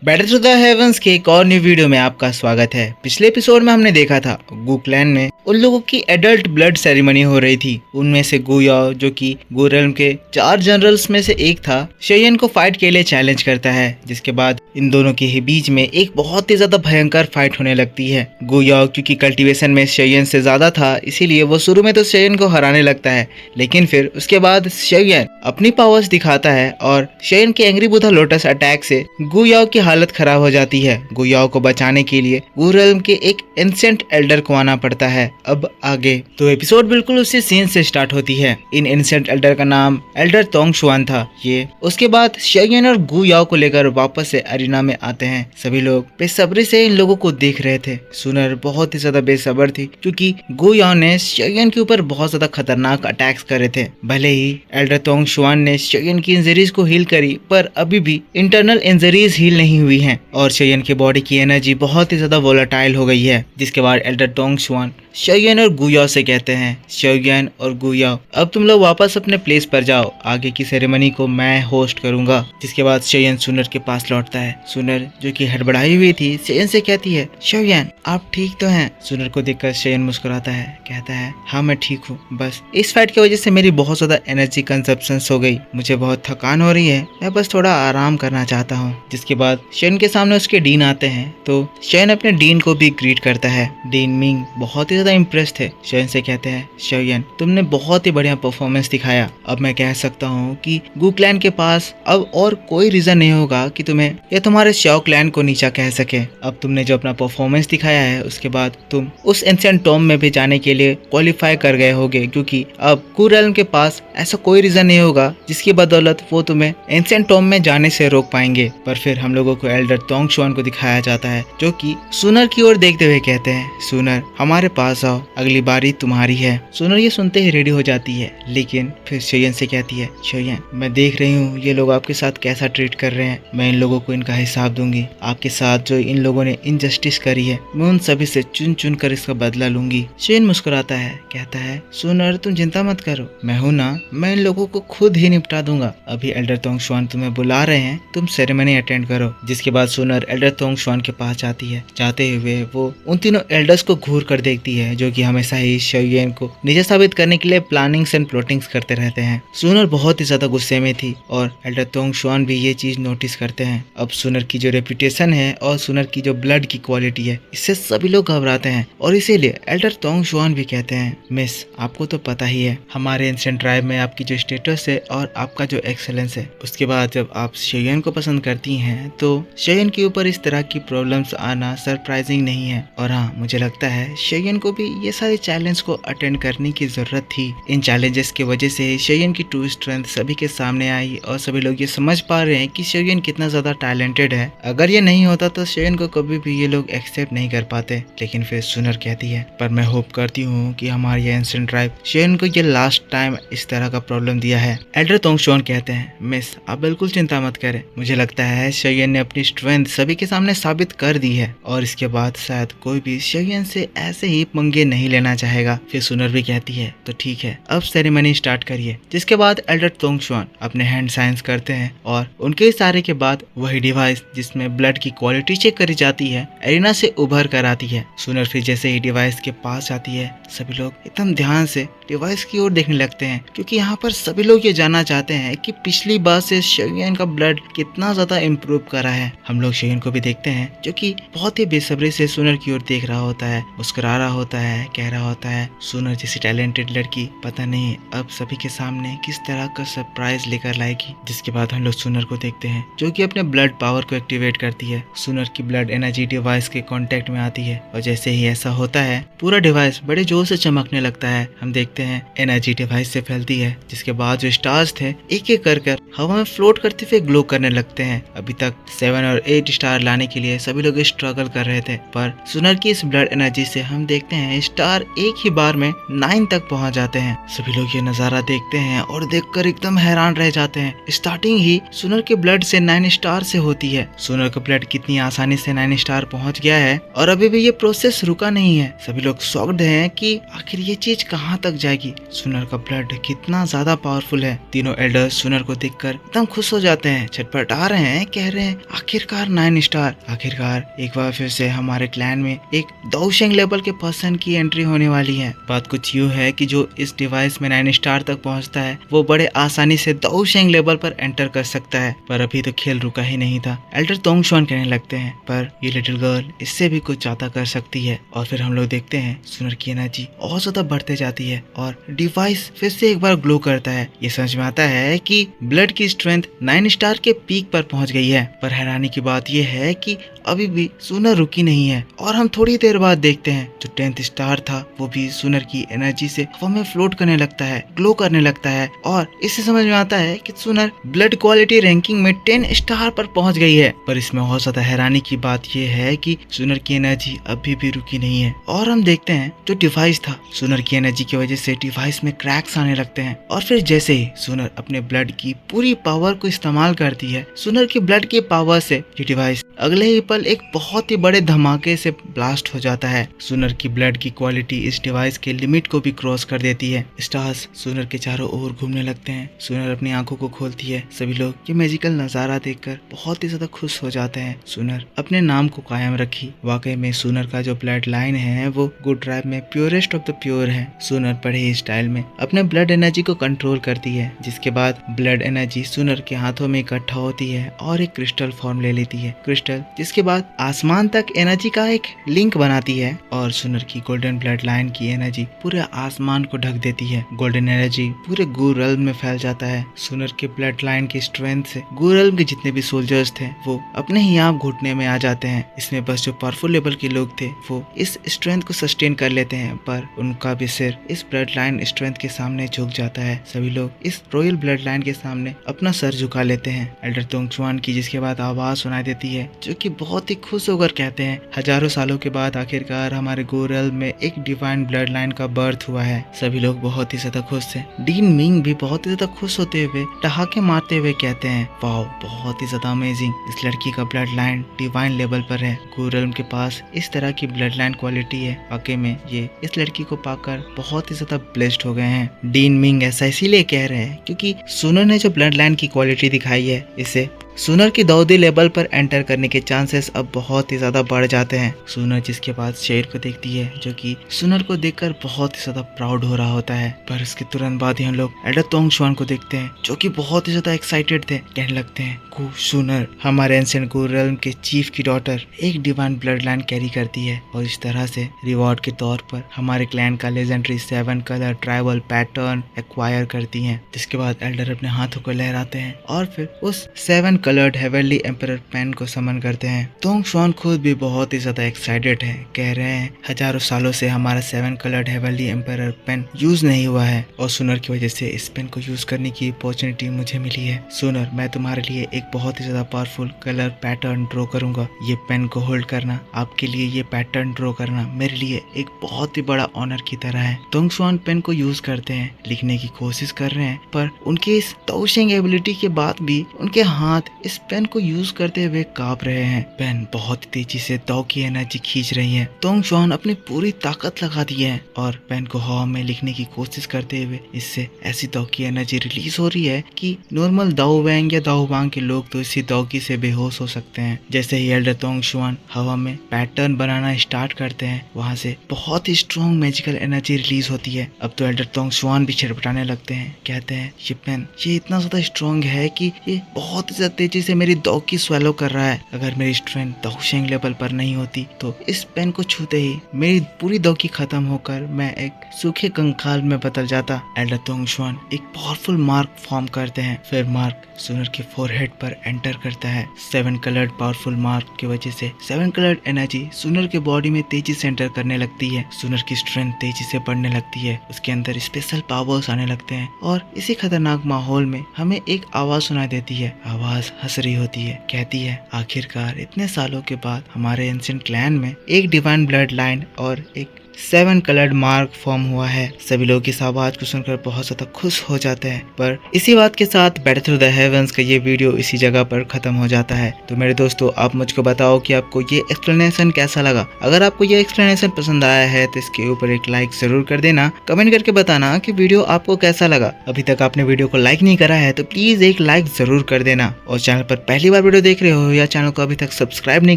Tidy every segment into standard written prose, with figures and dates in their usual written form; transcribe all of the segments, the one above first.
Battle to the heavens के एक और न्यू वीडियो में आपका स्वागत है। पिछले एपिसोड में हमने देखा था गू क्लैन में उन लोगों की एडल्ट ब्लड सेरेमनी हो रही थी। उनमें से गू याओ, जो कि गू रेल्म के 4 जनरल्स में से एक था, शेयन को फाइट के लिए चैलेंज करता है। जिसके बाद इन दोनों के ही बीच में एक बहुत ही ज्यादा भयंकर फाइट होने लगती है। गू याओ क्योंकि कल्टीवेशन में शेयन से ज्यादा था, इसीलिए वो शुरू में तो शेयन को हराने लगता है, लेकिन फिर उसके बाद शेयन अपनी पावर्स दिखाता है और शेयन के एंग्री बुधा लोटस अटैक से गू याओ की हालत खराब हो जाती है। गू याओ को बचाने के लिए गू रेल्म के एक एंशिएंट एल्डर को आना पड़ता है। अब आगे तो एपिसोड बिल्कुल उसी सीन से स्टार्ट होती है। इन एंशिएंट एल्डर का नाम एल्डर तोंग शुआन था। ये उसके बाद शेयन और गू याओ को लेकर वापस से अरीना में आते हैं। सभी लोग बेसब्री से इन लोगों को देख रहे थे। सुनर बहुत ही ज्यादा बेसब्र थी क्योंकि गू याओ ने शेयन के ऊपर बहुत ज्यादा खतरनाक अटैक्स करे थे। भले ही एल्डर तोंग शुआन ने शेयन की इंजरीज को हील करी, पर अभी भी इंटरनल इंजरीज हील नहीं हुई हैं और शेयन के बॉडी की एनर्जी बहुत ही ज्यादा वोलेटाइल हो गई है। जिसके बाद एल्डर तोंग शुआन शेयन और गू याओ से कहते हैं, शेयन और गू याओ अब तुम लोग वापस अपने प्लेस पर जाओ, आगे की सेरेमनी को मैं होस्ट करूंगा। जिसके बाद शेयन सुनर के पास लौटता है। सुनर जो कि हड़बड़ाई हुई थी शेयन से कहती है, शेयन आप ठीक तो हैं? सुनर को देखकर शेयन मुस्कुराता है, कहता है हाँ मैं ठीक हूँ, बस इस फाइट की वजह से मेरी बहुत ज्यादा एनर्जी कंजप्शन हो गई, मुझे बहुत थकान हो रही है, मैं बस थोड़ा आराम करना चाहता हूँ। जिसके बाद शेयन के सामने उसके डीन आते हैं तो शेयन अपने डीन को भी ग्रीट करता है। डीन मिंग बहुत ही ज्यादा इम्प्रेस थे। शेयन से कहते हैं, शेयन तुमने बहुत ही बढ़िया परफॉर्मेंस दिखाया, अब मैं कह सकता हूँ कि गू क्लैन के पास अब और कोई रीजन नहीं होगा कि तुम्हें या तुम्हारे श्याओ क्लैन को नीचा कह सके। अब तुमने जो अपना परफॉर्मेंस दिखाया है उसके बाद तुम उस एंशिएंट टॉम में भी जाने के लिए क्वालिफाई कर गए होगे, क्योंकि अब गू रेल्म के पास ऐसा कोई रीजन नहीं होगा जिसकी बदौलत वो तुम्हें एंशिएंट टॉम में जाने से रोक पाएंगे। पर फिर हम लोगों को एल्डर तोंग शुआन को दिखाया जाता है, जो कि सुनर की ओर देखते हुए कहते हैं, सुनर हमारे पास आओ, अगली बारी तुम्हारी है। सुनर ये सुनते ही रेडी हो जाती है, लेकिन फिर शेयन से कहती है, शेयन मैं देख रही हूँ ये लोग आपके साथ कैसा ट्रीट कर रहे हैं, मैं इन लोगों को इनका हिसाब दूंगी। आपके साथ जो इन लोगों ने इनजस्टिस करी है मैं उन सभी से चुन चुन कर इसका बदला लूंगी। शेयन मुस्कुराता है, कहता है सुनर तुम चिंता मत करो, मैं हूं ना, मैं इन लोगों को खुद ही निपटा दूंगा। अभी एल्डर तोंग शुआन तुम्हें बुला रहे हैं, तुम सेरेमनी अटेंड करो। जिसके बाद सुनर एल्डर तोंग शुआन के पास जाती है। जाते हुए वो उन तीनों एल्डर्स को घूर कर देखती है, जो कि हमेशा ही शेयन को निजा साबित करने के लिए प्लानिंग्स एंड प्लॉटिंग्स करते रहते हैं। सुनर बहुत ही ज्यादा गुस्से में थी और एल्डर तोंग शुआन भी ये चीज नोटिस करते हैं। अब सुनर की जो रेपुटेशन है और सुनर की जो ब्लड की क्वालिटी है, इससे सभी लोग घबराते हैं और इसीलिए एल्डर तोंग शुआन भी कहते हैं, मिस आपको तो पता ही है हमारे एंशिएंट ट्राइब में आपकी जो स्टेटस है और आपका जो एक्सेलेंस है। उसके बाद जब आप शेयन को पसंद करती हैं तो शेयन के ऊपर इस तरह की प्रॉब्लम्स आना सरप्राइजिंग नहीं है। और हाँ, मुझे लगता है शेयन को भी ये सारे चैलेंज को अटेंड करने की जरूरत थी। इन चैलेंजेस की वजह से शेयन की ट्रू स्ट्रेंथ सभी के सामने आई और सभी लोग ये समझ पा रहे हैं कि शेयन कितना ज्यादा टैलेंटेड है। अगर ये नहीं होता तो शेयन को कभी भी ये लोग एक्सेप्ट नहीं कर पाते। लेकिन फिर सुनर कहती है, पर मैं होप करती हूँ कि हमारी एंशिएंट ट्राइब शेयन को ये लास्ट टाइम इस तरह का प्रॉब्लम दिया है। एल्डर तोंग शुआन कहते हैं, मिस आप बिल्कुल चिंता मत करें, मुझे लगता है शेयन ने अपनी स्ट्रेंथ सभी के सामने साबित कर दी है और इसके बाद शायद कोई भी शेयन से ऐसे ही पंगे नहीं लेना चाहेगा। फिर सुनर भी कहती है, तो ठीक है अब सेरेमनी स्टार्ट करिए। जिसके बाद एल्डर तोंग शुआन अपने हैंड साइंस करते हैं और उनके इशारे के बाद वही डिवाइस जिसमें ब्लड की क्वालिटी चेक करी जाती है एरिना से उभर कर आती है। सुनर फिर जैसे ही डिवाइस के पास आती है, सभी लोग एकदम ध्यान से डिवाइस की ओर देखने लगते हैं, क्योंकि यहाँ पर सभी लोग ये जानना चाहते हैं कि पिछली बार से शेयन का ब्लड कितना ज्यादा इम्प्रूव करा है। हम लोग शेयन को भी देखते हैं, जो कि बहुत ही बेसब्री से सुनर की ओर देख रहा होता है, मुस्कुरा रहा होता है, कह रहा होता है, सुनर जैसी टैलेंटेड लड़की पता नहीं अब सभी के सामने किस तरह का सरप्राइज लेकर लाएगी। जिसके बाद हम लोग सुनर को देखते हैं, जो कि अपने ब्लड पावर को एक्टिवेट करती है। सुनर की ब्लड एनर्जी डिवाइस के कांटेक्ट में आती है और जैसे ही ऐसा होता है पूरा डिवाइस बड़े जोर से चमकने लगता है। हम देखते हैं एनर्जी डिवाइस से फैलती है, जिसके बाद जो स्टार्स थे एक एक कर हवा में फ्लोट करते हुए ग्लो करने लगते हैं। अभी तक 7 और 8 स्टार लाने के लिए सभी लोग स्ट्रगल कर रहे थे, पर सुनर की इस ब्लड एनर्जी से हम देखते हैं स्टार एक ही बार में 9 तक पहुंच जाते हैं। सभी लोग ये नजारा देखते हैं और देखकर एकदम हैरान रह जाते हैं। स्टार्टिंग ही सुनर के ब्लड से 9 स्टार से होती है। सुनर का ब्लड कितनी आसानी से 9 स्टार पहुंच गया है और अभी भी ये प्रोसेस रुका नहीं है। सभी लोग शॉक्ड हैं कि आखिर ये चीज कहां तक जाएगी सुनर का ब्लड कितना ज्यादा पावरफुल है। तीनों एल्डर्स सुनर को देखकर एकदम खुश हो जाते हैं, छटपटा रहे हैं, कह रहे हैं आखिरकार 9 स्टार, आखिरकार एक बार फिर से हमारे क्लैन में एक दाओशेंग लेवल के पर्सन की एंट्री होने वाली है। बात कुछ यूँ है कि जो इस डिवाइस में 9 स्टार तक पहुंचता है वो बड़े आसानी से दाओशेंग लेवल पर एंटर कर सकता है। पर अभी तो खेल रुका ही नहीं था। एल्डर तोंगशुआन कहने लगते हैं पर ये लिटिल गर्ल इससे भी कुछ ज्यादा कर सकती है। और फिर हम लोग देखते हैं सुनर की एनर्जी और ज्यादा बढ़ते जाती है और डिवाइस फिर से एक बार ग्लो करता है। ये समझ में आता है कि ब्लड की स्ट्रेंथ 9 स्टार के पीक पर पहुंच गई है। पर हैरानी की बात यह है कि अभी भी सुनर रुकी नहीं है और हम थोड़ी देर बाद देखते हैं जो 10th स्टार था वो भी सुनर की एनर्जी से हवा में फ्लोट करने लगता है, ग्लो करने लगता है। और इससे समझ में आता है कि सुनर ब्लड क्वालिटी रैंकिंग में 10 स्टार पर पहुंच गई है। पर इसमें और ज्यादा हैरानी की बात यह है कि सुनर की एनर्जी अभी भी रुकी नहीं है। और हम देखते हैं जो डिवाइस था सुनर की एनर्जी की वजह से डिवाइस में क्रैक्स आने लगते हैं। और फिर जैसे ही सुनर अपने ब्लड की पूरी पावर को इस्तेमाल करती है, सुनर की ब्लड की पावर से ये डिवाइस अगले ही पल एक बहुत ही बड़े धमाके से ब्लास्ट हो जाता है। सुनर की ब्लड की क्वालिटी इस डिवाइस के लिमिट को भी क्रॉस कर देती है। स्टार्स सुनर के चारों ओर घूमने लगते हैं। सुनर अपनी आंखों को खोलती है। सभी लोग ये मैजिकल नजारा देखकर बहुत ही ज्यादा खुश हो जाते हैं। सुनर अपने नाम को कायम रखी। वाकई में सुनर का जो ब्लड लाइन है वो गुड ट्राइब में प्योरेस्ट ऑफ द प्योर है। सुनर बड़े ही स्टाइल में अपने ब्लड एनर्जी को कंट्रोल करती है, जिसके बाद ब्लड एनर्जी सुनर के हाथों में इकट्ठा होती है और एक क्रिस्टल फॉर्म ले लेती है। क्रिस्टल जिसके बाद आसमान तक एनर्जी का एक लिंक बनाती है और सुनर की गोल्डन ब्लड लाइन की एनर्जी पूरे आसमान को ढक देती है। गोल्डन एनर्जी पूरे गू रेल्म में फैल जाता है। सुनर के ब्लड लाइन की स्ट्रेंथ से गू रेल्म के जितने भी सोल्जर्स थे वो अपने ही आप घुटने में आ जाते हैं। इसमें बस जो पावरफुल लेवल के लोग थे वो इस स्ट्रेंथ को सस्टेन कर लेते हैं, पर उनका भी सिर इस ब्लड लाइन स्ट्रेंथ के सामने झुक जाता है। सभी लोग इस रॉयल ब्लड लाइन के सामने अपना सर झुका लेते हैं। एल्डर तोंगशुआन की जिसके बाद आवाज सुनाई देती है जो कि बहुत ही खुश होकर कहते हैं हजारों सालों के बाद आखिरकार हमारे गू रेल्म में एक डिवाइन ब्लड लाइन का बर्थ हुआ है। सभी लोग बहुत ही ज्यादा खुश थे। डीन मिंग भी बहुत ही ज्यादा खुश होते हुए ठहाके मारते हुए कहते हैं वाओ बहुत ही ज्यादा अमेजिंग, इस लड़की का ब्लड लाइन डिवाइन लेवल पर है। गू रेल्म के पास इस तरह की ब्लड लाइन क्वालिटी है। वाकई में ये इस लड़की को पाकर बहुत ही ज्यादा ब्लेस्ड हो गए हैं। डीन मिंग ऐसा इसीलिए कह रहे हैं क्योंकि सुनर ने जो ब्लड लाइन की क्वालिटी दिखाई है इससे सुनर की दाऊदी लेवल पर एंटर करने के चांसेस अब बहुत ही ज्यादा बढ़ जाते हैं। सुनर जिसके बाद शेर को देखती है जो कि सुनर को देखकर बहुत ही ज्यादा प्राउड हो रहा होता है। पर उसके तुरंत बाद ही हम लोग एल्डर तोंगशुआन को देखते हैं जो कि बहुत ही ज्यादा एक्साइटेड थे। कहने लगते हैं गू सुनर हमारे एंशिएंट गू रेल्म के चीफ की डॉटर एक डिवाइन ब्लड लाइन कैरी करती है और इस तरह से रिवॉर्ड के तौर पर हमारे क्लैन का legendary 7 colour tribal pattern acquire करती है। जिसके बाद एल्डर अपने हाथों को लहराते हैं और फिर उस 7 कलर्ड हेवनली एम्परर पेन को समन करते हैं। तोंगशुआन खुद भी बहुत ही ज्यादा एक्साइटेड है। कह रहे हैं हजारों सालों से हमारा 7 coloured heavenly emperor pen use नहीं हुआ है और सुनर की वजह से इस पेन को यूज करने की अपॉर्चुनिटी मुझे मिली है। सुनर मैं तुम्हारे लिए एक बहुत ही ज्यादा पावरफुल कलर पैटर्न ड्रॉ करूंगा। ये पेन को होल्ड करना, आपके लिए ये पैटर्न ड्रॉ करना मेरे लिए एक बहुत ही बड़ा ऑनर की तरह है। तोंगशुआन पेन को यूज करते हैं, लिखने की कोशिश कर रहे हैं, पर उनकी इस दाओशेंग एबिलिटी के बाद भी उनके हाथ इस पेन को यूज करते हुए कांप रहे हैं। पेन बहुत तेजी से दाओ की एनर्जी खींच रही है। तोंगशुआन अपनी पूरी ताकत लगा दी है और पेन को हवा में लिखने की कोशिश करते हुए इससे ऐसी दाओ की एनर्जी रिलीज हो रही है कि नॉर्मल दाओ वैंग या दाओ वांग के लोग तो इसी दाओ की से बेहोश हो सकते हैं। जैसे ही एल्डर तोंगशुआन हवा में पैटर्न बनाना स्टार्ट करते हैं वहां से बहुत ही स्ट्रॉन्ग मैजिकल एनर्जी रिलीज होती है। अब तो एल्डर तोंगशुआन भी छटपटाने लगते हैं। कहते हैं ये पेन ये इतना ज्यादा स्ट्रॉन्ग है कि ये बहुत ही ज्यादा तेजी से मेरी दाओ की स्वेलो कर रहा है। अगर मेरी स्ट्रेंथ दाओशेंग लेवल पर नहीं होती तो इस पेन को छूते ही मेरी पूरी दाओ की खत्म होकर मैं एक सूखे कंकाल में बदल जाता। एल्डर तोंगशुआन एक पावरफुल मार्क फॉर्म करते हैं। फिर मार्क सुनर के फोरहेड पर एंटर करता है। 7 कलर्ड पावरफुल मार्क की वजह से 7 कलर्ड एनर्जी सुनर के बॉडी में तेजी से एंटर करने लगती है। सुनर की स्ट्रेंथ तेजी से बढ़ने लगती है, उसके अंदर स्पेशल पावर्स आने लगते हैं और इसी खतरनाक माहौल में हमें एक आवाज सुनाई देती है। आवाज हंस रही होती है, कहती है आखिरकार इतने सालों के बाद हमारे एंशिएंट क्लैन में एक डिवाइन ब्लड लाइन और एक 7 कलर्ड मार्क फॉर्म हुआ है। सभी लोग इस आवाज को सुनकर बहुत ज्यादा खुश हो जाते हैं। पर इसी बात के साथ बैटल थ्रू द हेवंस का ये वीडियो इसी जगह पर खत्म हो जाता है। तो मेरे दोस्तों, आप मुझको बताओ कि आपको ये एक्सप्लेनेशन कैसा लगा। अगर आपको ये एक्सप्लेनेशन पसंद आया है तो इसके ऊपर एक लाइक जरूर कर देना। कमेंट करके बताना कि वीडियो आपको कैसा लगा। अभी तक आपने वीडियो को लाइक नहीं करा है तो प्लीज एक लाइक जरूर कर देना। और चैनल पर पहली बार वीडियो देख रहे हो या चैनल को अभी तक सब्सक्राइब नहीं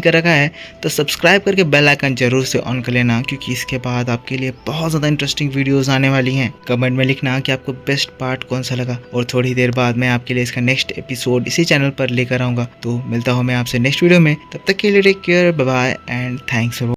कर रखा है तो सब्सक्राइब करके बेल आइकन जरूर से ऑन कर लेना, क्योंकि इसके बाद आपके लिए बहुत ज्यादा इंटरेस्टिंग वीडियोस आने वाली हैं। कमेंट में लिखना कि आपको बेस्ट पार्ट कौन सा लगा, और थोड़ी देर बाद मैं आपके लिए इसका नेक्स्ट एपिसोड इसी चैनल पर लेकर आऊंगा। तो मिलता हूं मैं आपसे नेक्स्ट वीडियो में। तब तक के लिए take care, bye bye and thanks for